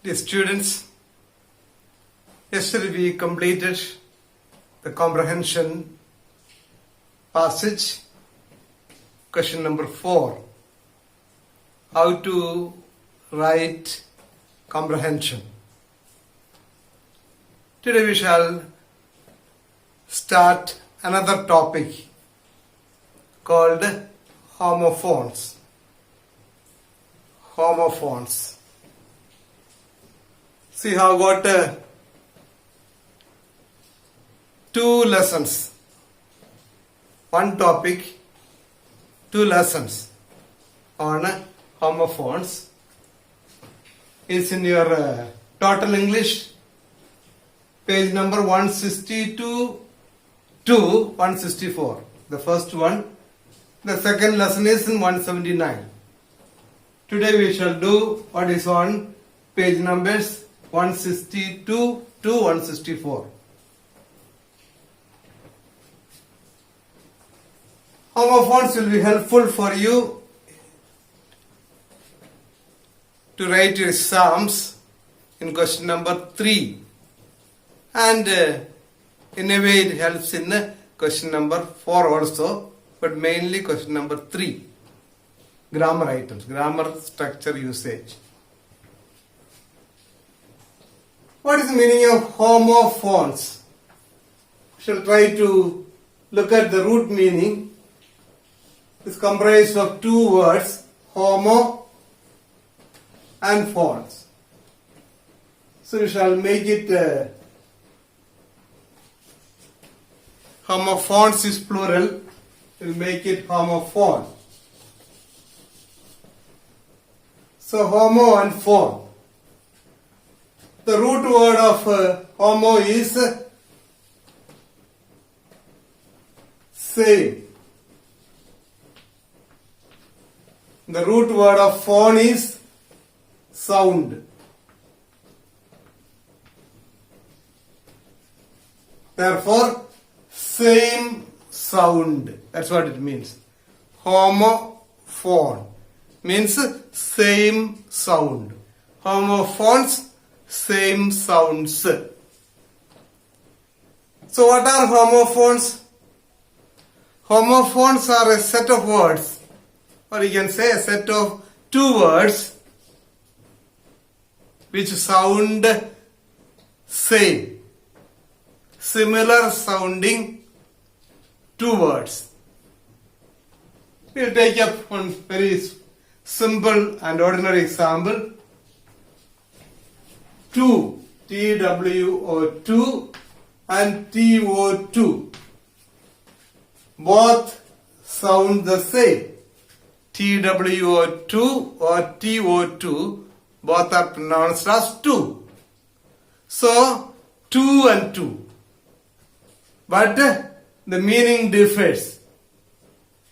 Dear students, yesterday we completed the comprehension passage, question number 4, how to write comprehension. Today we shall start another topic called homophones. Homophones. See, I have got two lessons. One topic, two lessons on homophones. It's in your total English, page number 162 to 164. The first one. The second lesson is in 179. Today we shall do what is on page numbers 162 to 164. Homophones will be helpful for you to write your exams in question number 3, and in a way it helps in question number 4 also, but mainly question number 3. Grammar items, grammar structure usage. What is the meaning of homophones? We shall try to look at the root meaning. It's comprised of two words, homo and phones. So we shall make it homophones is plural. We'll make it homophone. So homo and phone. The root word of homo is same. The root word of phone is sound. Therefore, same sound. That's what it means. Homophone means same sound. Homophones, same sounds. So what are homophones? Homophones are a set of words, or you can say a set of two words which sound same, similar sounding two words. We'll take up one very simple and ordinary example. Two, TWO2 and TO2. Both sound the same. TWO2 or TO2, both are pronounced as two. So, two and two. But the meaning differs.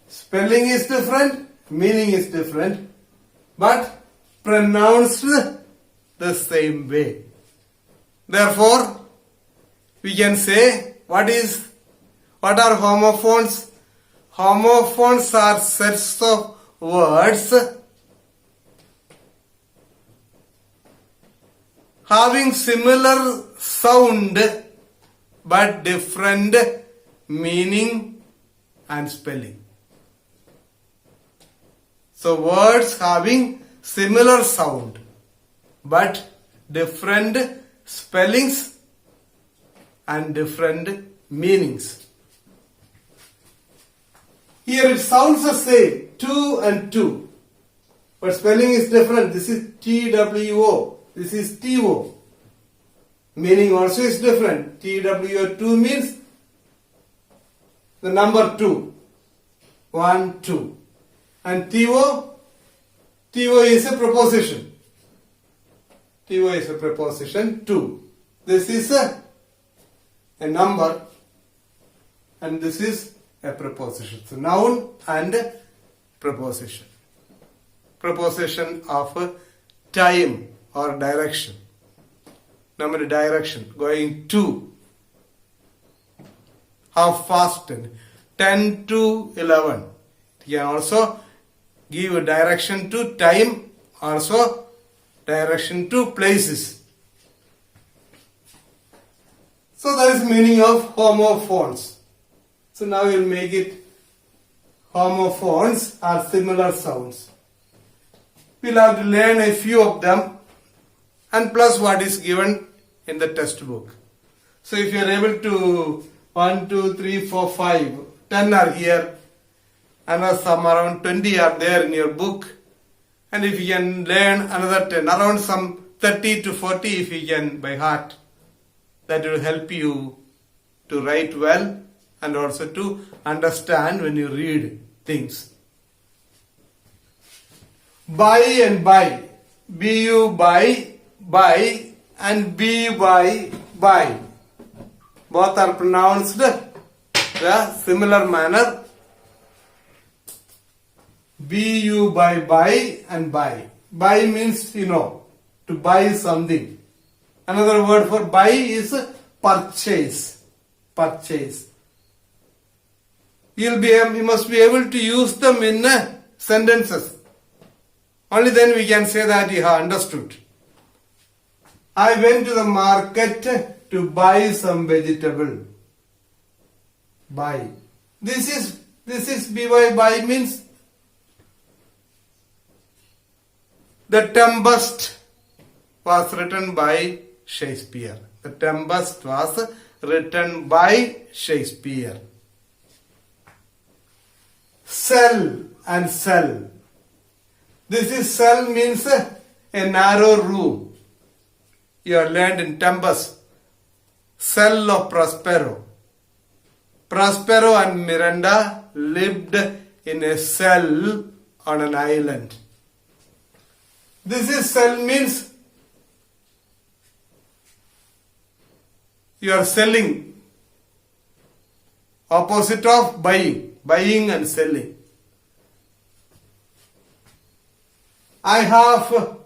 Spelling is different, meaning is different, but pronounced the same way. Therefore, we can say, what are homophones? Homophones are sets of words having similar sound but different meaning and spelling. So words having similar sound but different spellings and different meanings. Here it sounds the same, two and two, but spelling is different. This is TWO, this is TO. Meaning also is different. TWO2 means the number 2, 1, 2. And TO is a preposition. TO is a preposition 2. This is a number and this is a preposition. So noun and preposition. Preposition of time or direction. Number direction, going to. How fast? 10 to 11. You can also give a direction to time, also direction to places. So that is meaning of homophones. So now we'll make it homophones are similar sounds. We'll have to learn a few of them and plus what is given in the textbook. So if you are able to 1, 2, 3, 4, 5, 10 are here and some around 20 are there in your book, and if you can learn another 10, around some 30 to 40 if you can by heart, that will help you to write well and also to understand when you read things. Buy and buy. Bu buy and by buy. Both are pronounced the similar manner. Bu buy and buy. Buy means to buy something. Another word for buy is purchase. Purchase. You must be able to use them in sentences. Only then we can say that you have understood. I went to the market to buy some vegetable. Buy. This is by means The Tempest was written by Shakespeare. The Tempest was written by Shakespeare. Cell and cell. This is cell means a narrow room. You have learned in Tempest. Cell of Prospero. Prospero and Miranda lived in a cell on an island. This is cell means you are selling. Opposite of buying. Buying and selling. I have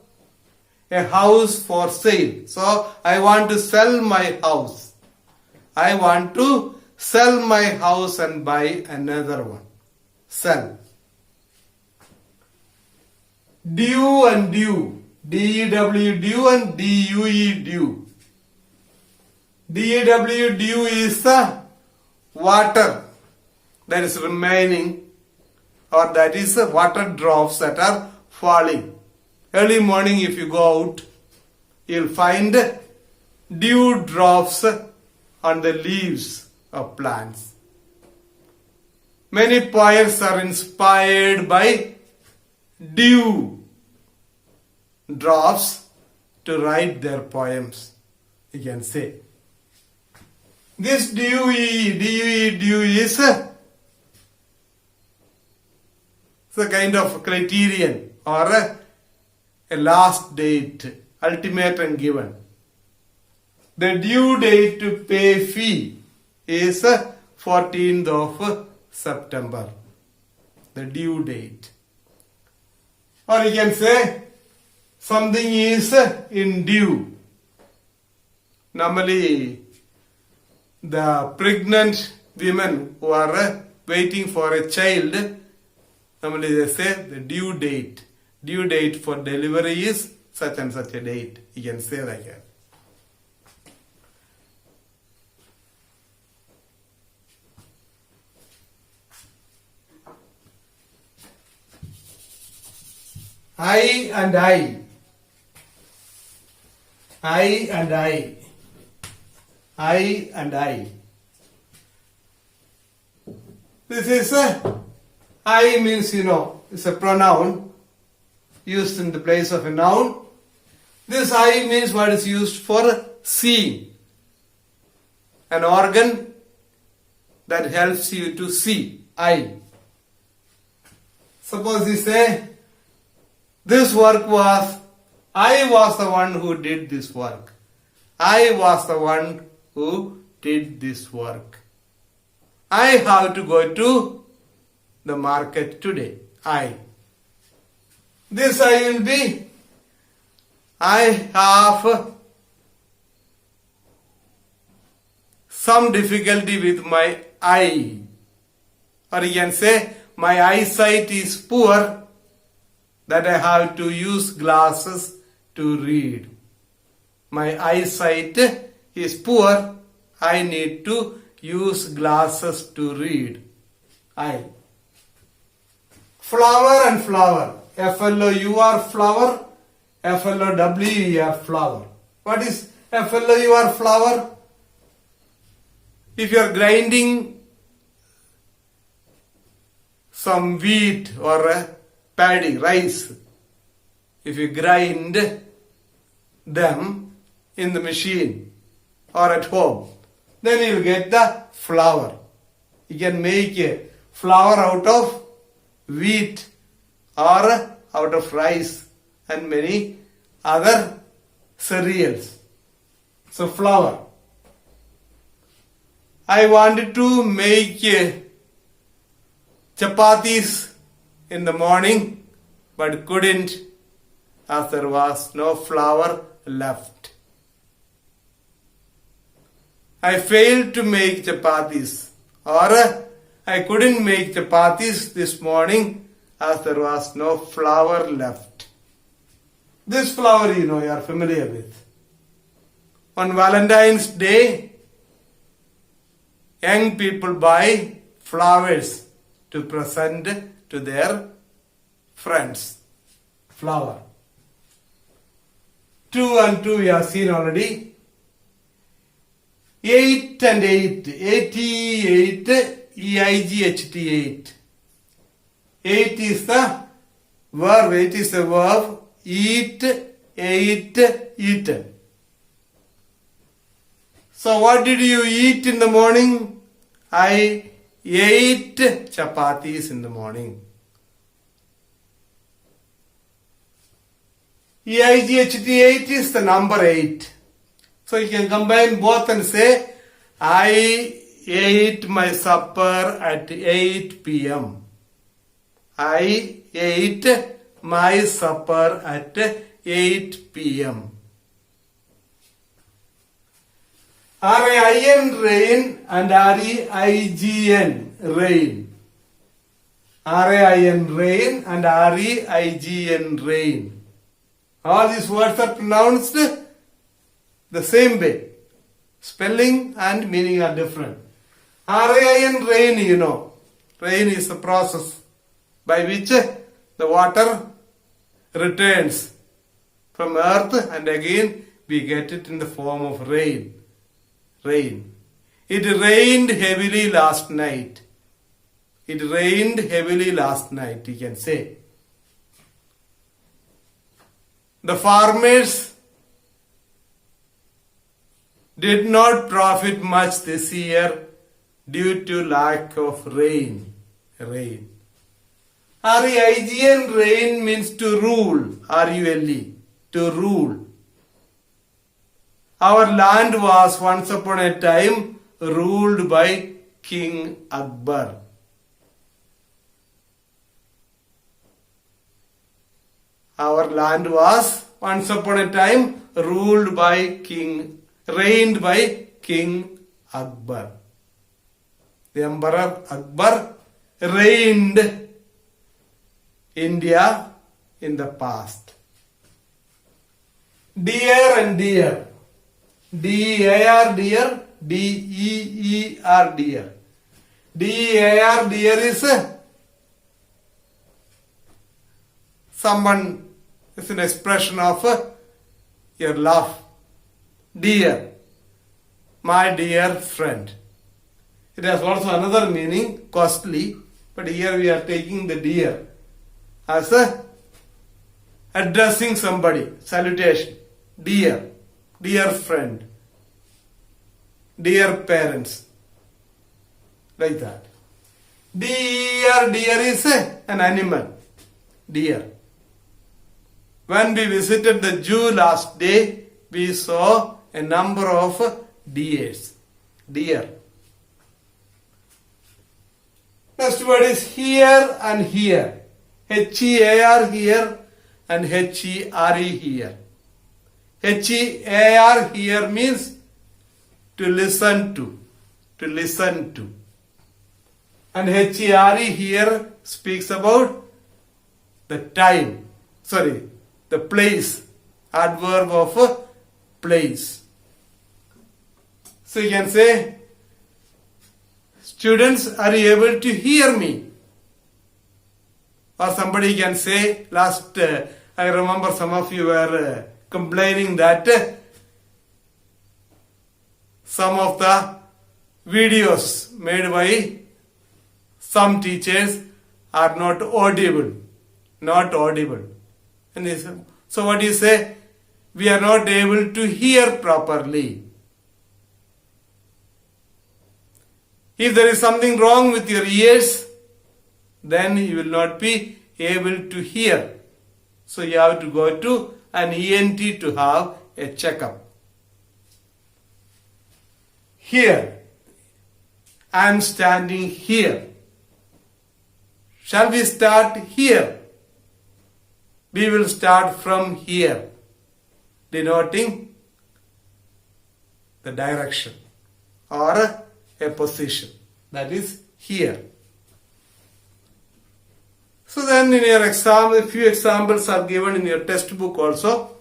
a house for sale. So I want to sell my house. I want to sell my house and buy another one. Sell. Dew and dew. D-E-W dew and D-U-E dew. D-E-W dew is the water that is remaining, or that is the water drops that are falling. Early morning if you go out, you will find dew drops on the leaves of plants. Many poets are inspired by dew drops to write their poems, you can say. This dew is a kind of criterion or a last date, ultimatum given. The due date to pay fee is 14th of September. The due date. Or you can say something is in due. Normally, the pregnant women who are waiting for a child, normally they say the due date. Due date for delivery is such and such a date. You can say like that. I and I. I and I. I and I. This is I means it's a pronoun used in the place of a noun. This I means what is used for seeing. An organ that helps you to see. I. Suppose you say, this work was, I was the one who did this work. I was the one who did this work. I have to go to the market today. I. This I will be, I have some difficulty with my eye. Or you can say, my eyesight is poor, that I have to use glasses to read. My eyesight is poor. I need to use glasses to read. I. Flower and flower. Flour flower. FLOWER flower. What is FLOUR flower? If you are grinding some wheat or paddy, rice, if you grind them in the machine or at home, then you will get the flour. You can make a flour out of wheat or out of rice and many other cereals. So flour. I wanted to make chapatis in the morning but couldn't as there was no flour left. I failed to make chapatis, or I couldn't make chapatis this morning as there was no flour left. This flower you are familiar with. On Valentine's Day, young people buy flowers to present to their friends. Flower. 2 and 2 we have seen already. 8 and 8. 88. EIGHT 8. 8 is the verb. 8 is the verb. Eat, ate, eaten. So what did you eat in the morning? I ate chapatis in the morning. EIGHT 8 is the number 8. So you can combine both and say, I ate my supper at 8 p.m. I ate my supper at 8 p.m. RAIN rain and REIGN rain. RAIN rain and REIGN rain. All these words are pronounced the same way. Spelling and meaning are different. RAIN rain, Rain is the process by which the water returns from earth and again we get it in the form of rain. Rain. It rained heavily last night. It rained heavily last night, you can say. The farmers did not profit much this year due to lack of rain. Rain. REIGN rain means to rule. R-U-L-E. To rule. Our land was once upon a time ruled by King Akbar. Our land was once upon a time reigned by King Akbar. The Emperor Akbar reigned India in the past. Deer and deer. D-A-R deer. D-E-E-R deer. D-A-R deer is someone, it's an expression of your love. Dear, my dear friend. It has also another meaning, costly, but here we are taking the dear as addressing somebody, salutation. Dear, dear friend, dear parents, like that. Deer is an animal, deer. When we visited the zoo last day, we saw a number of deers. Deer. Next word is here and here. H-E-A-R here and H-E-R-E here. H-E-A-R here means to listen to. To listen to. And H-E-R-E here speaks about the time. The place adverb of place. So you can say, students, are you able to hear me? Or somebody can say, I remember some of you were complaining that some of the videos made by some teachers are not audible. Not audible. And so what do you say? We are not able to hear properly. If there is something wrong with your ears, then you will not be able to hear. So you have to go to an ENT to have a checkup. Here. I am standing here. Shall we start here? We will start from here, denoting the direction or a position. That is here. So then in your exam, a few examples are given in your textbook also.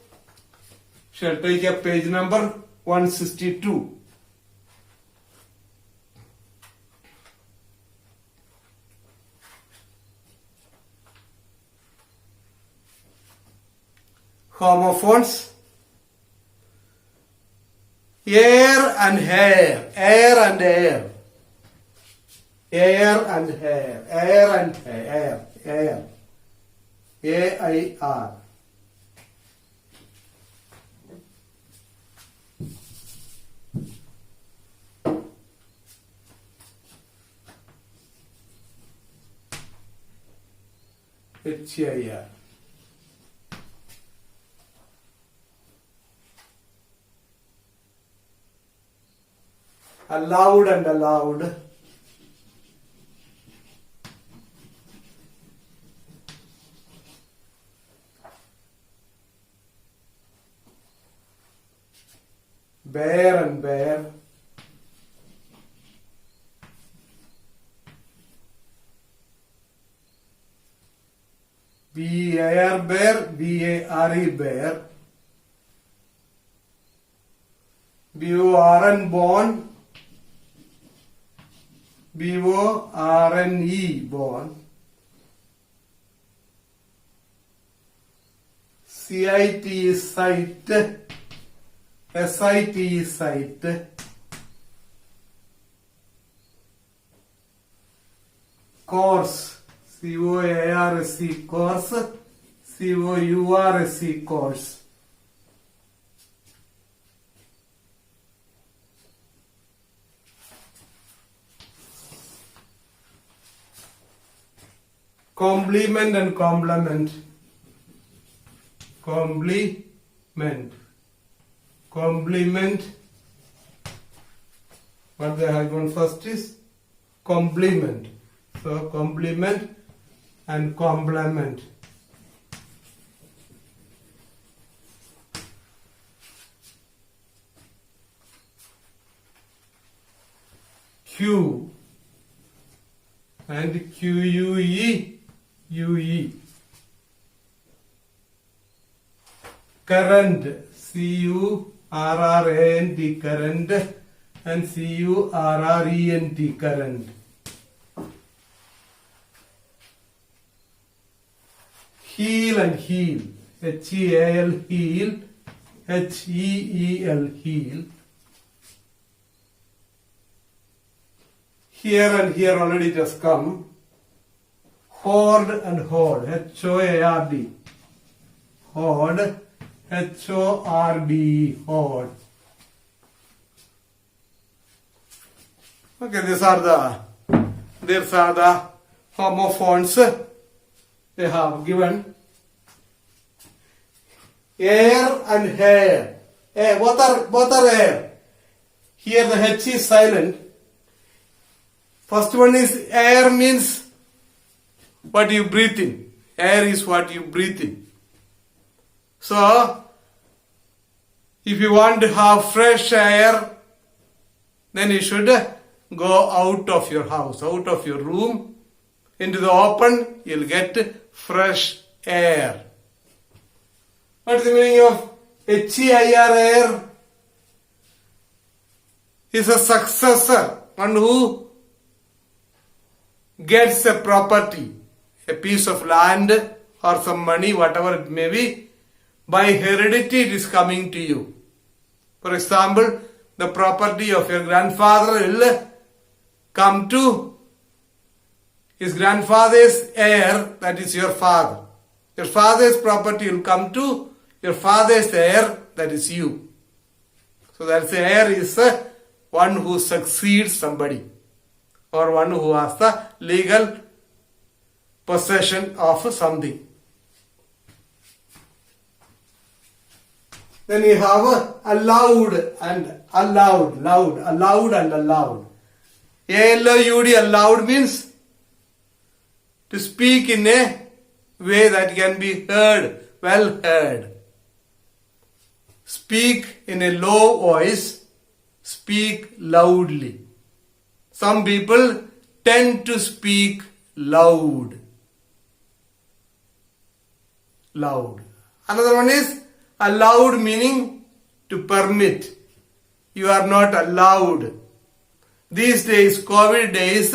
Shall take up page number 162. Homophones. Air and hair. Air and air. Air and hair. Air and hair. Air. A-I-R. H-I-R. Allowed and allowed. Bear and bear. B-A-R bear, B-A-R-E bear. B-O-R-N born. B-O-R-N-E born. C-I-T is sight. S-I-T is sight. Course. C-O-A-R-S-E course. C-O-U-R-S-E course. Complement and complement. Complement. Complement. What they have given first is complement. So complement and complement. Q and Q-U-E. U-E. Current. C-U-R-R-A-N-T. Current. And C-U-R-R-E-N-T. Current. Heel and heel. H-E-A-L. Heel. H-E-E-L. Heel. Here and here already it has come. Hoard and hoard. H-O-A-R-D. Hoard. H-O-R-D. Hoard. Okay, these are the homophones they have given. Air and hair. Both are air. Here the H is silent. First one is air means what you breathe in. Air is what you breathe in. So, if you want to have fresh air, then you should go out of your house, out of your room, into the open, you'll get fresh air. What is the meaning of Heir is a successor, one who gets a property, a piece of land or some money, whatever it may be. By heredity it is coming to you. For example, the property of your grandfather will come to his grandfather's heir, that is your father. Your father's property will come to your father's heir, that is you. So that's the heir is one who succeeds somebody, or one who has the legal possession of something. Then you have allowed and allowed, allowed and allowed. A-L-O-U-D, allowed means to speak in a way that can be heard, well heard. Speak in a low voice, speak loudly. Some people tend to speak loud. Loud. Another one is allowed, meaning to permit. You are not allowed. These days, COVID days,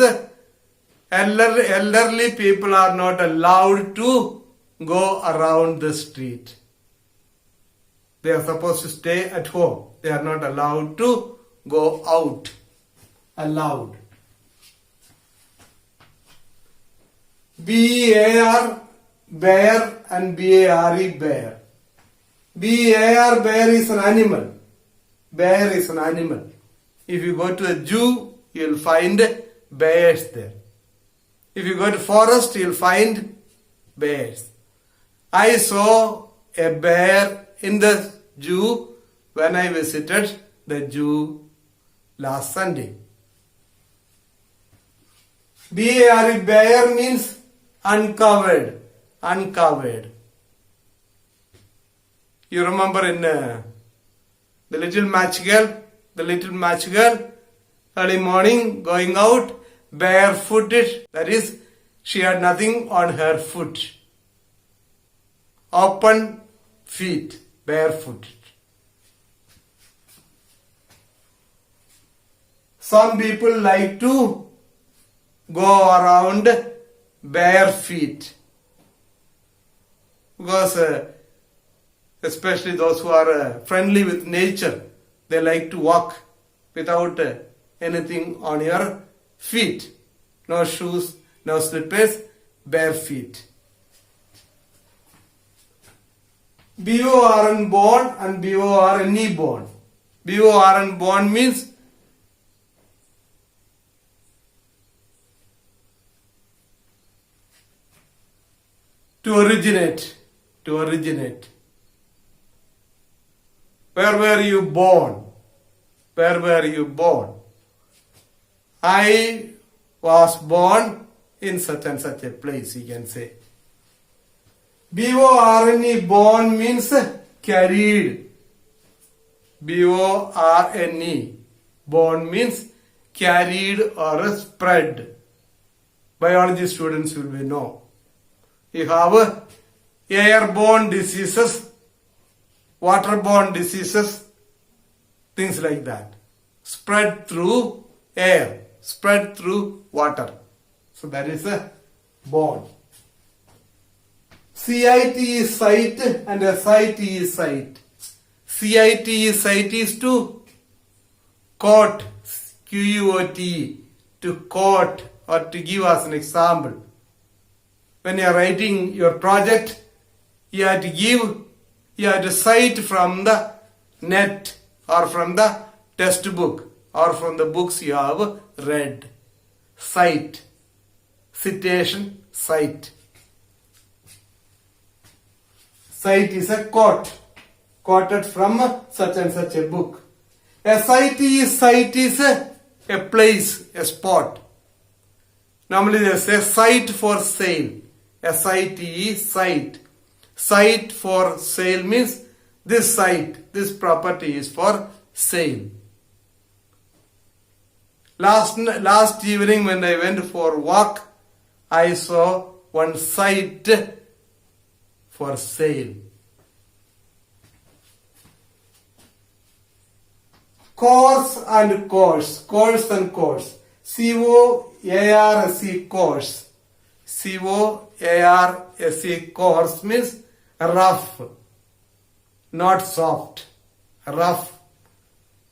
elderly people are not allowed to go around the street. They are supposed to stay at home. They are not allowed to go out. Allowed. B-A-R, bear, and B-A-R-E, bear. B-A-R, bear is an animal. Bear is an animal. If you go to a zoo, you will find bears there. If you go to forest, you will find bears. I saw a bear in the zoo when I visited the zoo last Sunday. B-A-R-E, bear means uncovered. Uncovered. You remember in the little match girl? The little match girl, early morning, going out, barefooted. That is, she had nothing on her foot. Open feet, barefooted. Some people like to go around bare feet. Because especially those who are friendly with nature, they like to walk without anything on your feet. No shoes, no slippers, bare feet. B-O-R-N born and B-O-R-N-E born. B-O-R-N born means to originate. To originate. Where were you born? Where were you born? I was born in such and such a place, you can say. B-O-R-N-E, born means carried. B-O-R-N-E, born means carried or spread. Biology students will know. You have airborne diseases, waterborne diseases, things like that. Spread through air, spread through water. So that is a born. CIT is sight and SIT is sight. CIT is to quote, Q-U-O-T, to quote or to give us an example. When you are writing your project, you have to cite from the net or from the textbook or from the books you have read. Cite. Citation, cite. Cite is a quote. Quoted from such and such a book. A site is a place, a spot. Normally they say site for sale. A site is site. Site for sale means this site, this property is for sale. Last evening when I went for a walk, I saw one site for sale. Course and course. Course and course. C-O-A-R-S-E, course. C-O-A-R-S-E, course means rough, not soft. Rough.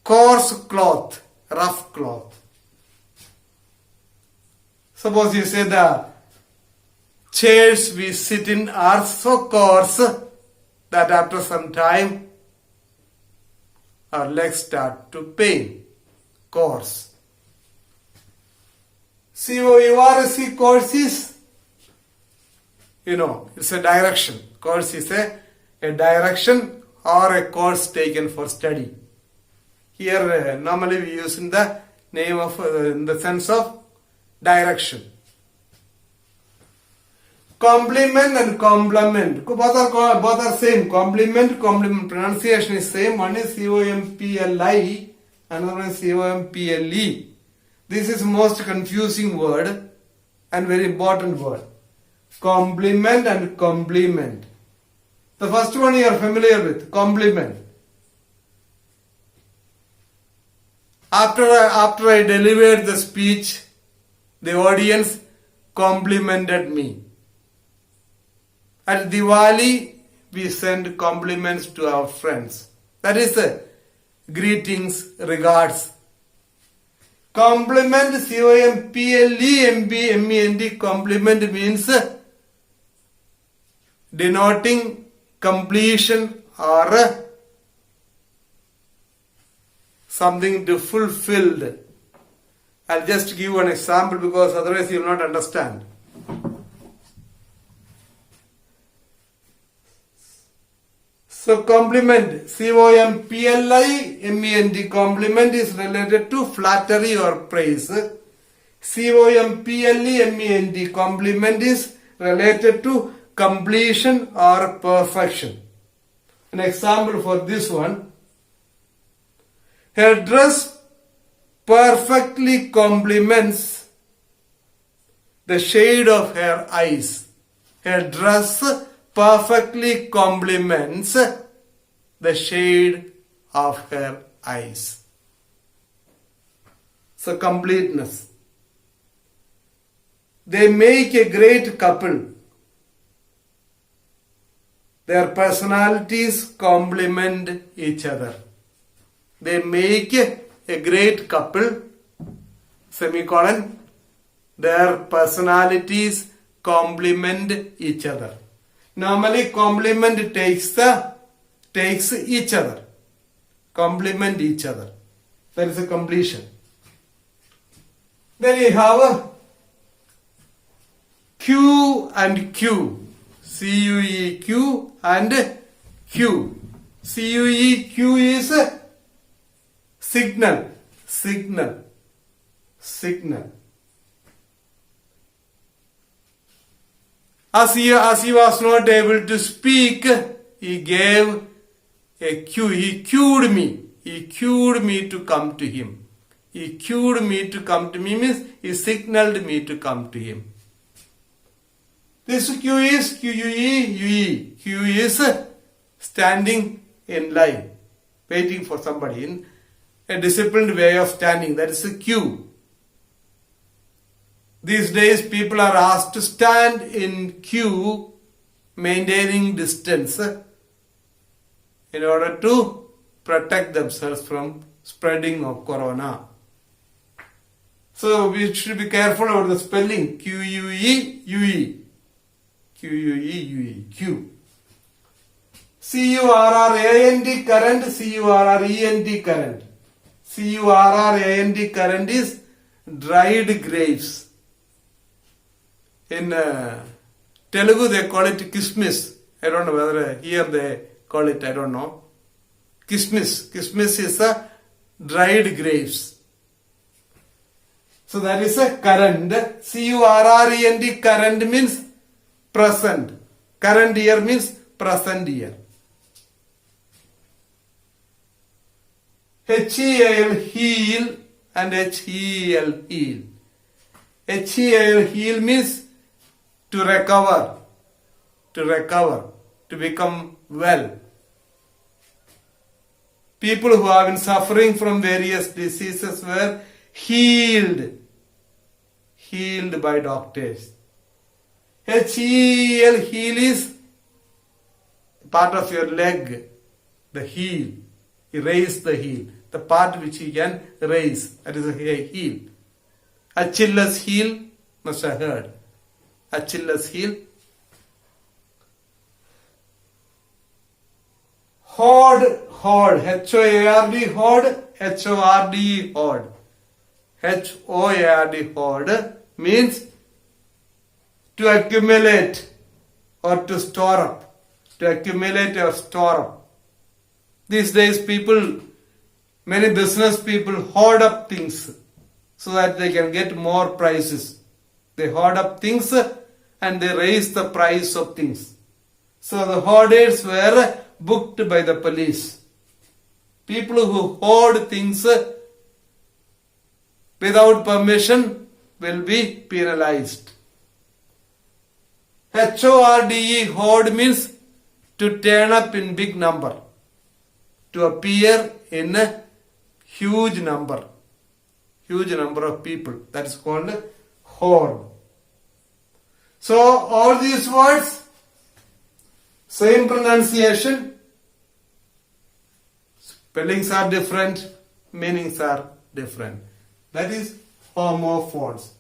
Coarse cloth, rough cloth. Suppose you say the chairs we sit in are so coarse that after some time our legs start to pain. Course. C-O-U-R-S-E, course is, it's a direction. Course is a direction or a course taken for study. Here normally we use in the name of, in the sense of direction. Complement and complement. Both are same. Complement, pronunciation is same. One is C-O-M-P-L-I, another one is C-O-M-P-L-E. This is most confusing word and very important word. Complement and complement. The first one you are familiar with, compliment. After I delivered the speech, the audience complimented me. At Diwali, we send compliments to our friends. That is greetings, regards. Compliment, C-O-M-P-L-E-M-B-M-E-N-T, compliment means denoting completion or something to fulfilled. I'll just give an example because otherwise you will not understand. So compliment, C-O-M-P-L-I-M-E-N-T, compliment is related to flattery or praise. C-O-M-P-L-E-M-E-N-T, compliment is related to completion or perfection. An example for this one. Her dress perfectly complements the shade of her eyes. Her dress perfectly complements the shade of her eyes. So completeness. They make a great couple. Their personalities complement each other. They make a great couple, semicolon. Their personalities complement each other. Normally complement takes each other. Complement each other. That is a completion. Then you have Q and Q. C-U-E-Q and Q. C-U-E-Q is signal. As he was not able to speak, he gave a cue. He cued me. He cued me to come to him. He cued me to come to me means he signaled me to come to him. This Q is Q-U-E-U-E. Q is standing in line, waiting for somebody in a disciplined way of standing. That is a Q. These days people are asked to stand in queue, maintaining distance in order to protect themselves from spreading of corona. So we should be careful about the spelling. Q-U-E-U-E. Q-U-E-U-E. Q. C-U-R-R-A-N-D current, C-U-R-R-E-N-D current. C-U-R-R-A-N-D current is dried grapes. In Telugu they call it kismis. I don't know whether here they call it, I don't know. Kismis. Kismis is a dried grapes. So that is a current. C-U-R-R-E-N-D current means present. Current year means present year. H-E-A-L heel and H-E-L heel. H-E-A-L heel means to recover, to become well. people who have been suffering from various diseases were healed. Healed by doctors. H-E-E-L, heel is part of your leg. The heel. You raise the heel. The part which you can raise. That is a heel. Achilles heel, must have heard. Achilles heel. Hoard, H-O-A-R-D, hoard, H-O-R-D, hoard. H-O-A-R-D, hoard means to accumulate or to store up. To accumulate or store up. These days many business people hoard up things so that they can get more prices. They hoard up things and they raise the price of things. So the hoarders were booked by the police. People who hoard things without permission will be penalized. H-O-R-D-E, hoard means to turn up in big number. To appear in a huge number. Huge number of people. That is called hoard. So all these words, same pronunciation, spellings are different, meanings are different. That is homophones.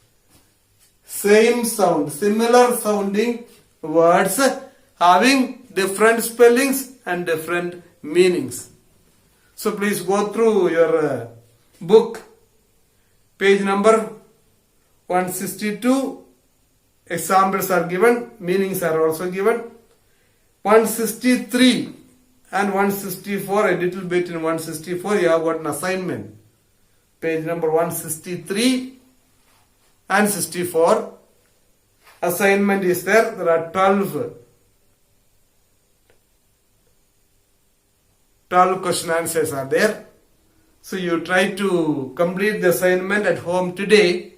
Same sound, similar sounding words having different spellings and different meanings. So please go through your book, page number 162. Examples are given, meanings are also given. 163 and 164, a little bit in 164, you have got an assignment. Page number 163 and 64. Assignment is there. There are 12 question answers are there. So you try to complete the assignment at home today.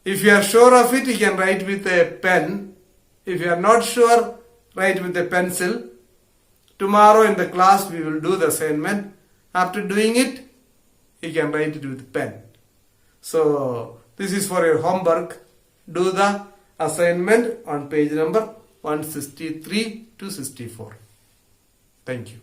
If you are sure of it, you can write with a pen. If you are not sure, write with a pencil. Tomorrow in the class we will do the assignment. After doing it, you can write it with a pen. So this is for your homework. Do the assignment on page number 163 to 64. Thank you.